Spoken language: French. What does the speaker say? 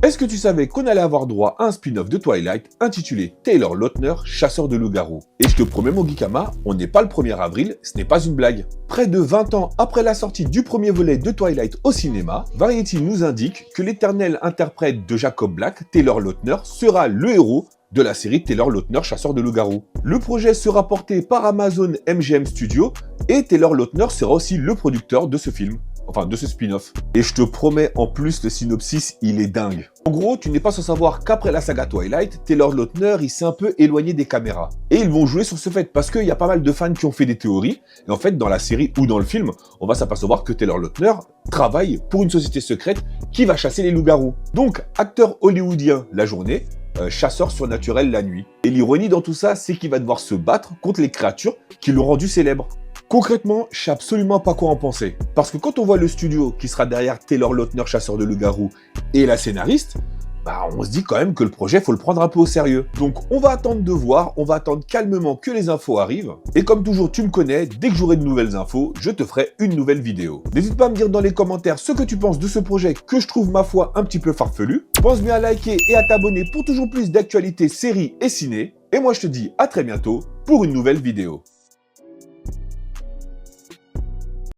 Est-ce que tu savais qu'on allait avoir droit à un spin-off de Twilight intitulé Taylor Lautner, chasseur de loups-garous? Et je te promets mon Geekama, on n'est pas le 1er avril, ce n'est pas une blague. Près de 20 ans après la sortie du premier volet de Twilight au cinéma, Variety nous indique que l'éternel interprète de Jacob Black, Taylor Lautner, sera le héros de la série Taylor Lautner, chasseur de loups-garous. Le projet sera porté par Amazon MGM Studios et Taylor Lautner sera aussi le producteur de ce film. Enfin, de ce spin-off. Et je te promets, en plus, le synopsis, il est dingue. En gros, tu n'es pas sans savoir qu'après la saga Twilight, Taylor Lautner, il s'est un peu éloigné des caméras. Et ils vont jouer sur ce fait, parce qu'il y a pas mal de fans qui ont fait des théories. Et en fait, dans la série ou dans le film, on va s'apercevoir que Taylor Lautner travaille pour une société secrète qui va chasser les loups-garous. Donc, acteur hollywoodien la journée, chasseur surnaturel la nuit. Et l'ironie dans tout ça, c'est qu'il va devoir se battre contre les créatures qui l'ont rendu célèbre. Concrètement, je sais absolument pas quoi en penser. Parce que quand on voit le studio qui sera derrière Taylor Lautner, chasseur de loups-garous, et la scénariste, on se dit quand même que le projet, faut le prendre un peu au sérieux. Donc on va attendre de voir, on va attendre calmement que les infos arrivent. Et comme toujours, tu me connais, dès que j'aurai de nouvelles infos, je te ferai une nouvelle vidéo. N'hésite pas à me dire dans les commentaires ce que tu penses de ce projet que je trouve, ma foi, un petit peu farfelu. Pense bien à liker et à t'abonner pour toujours plus d'actualités, séries et ciné. Et moi je te dis à très bientôt pour une nouvelle vidéo.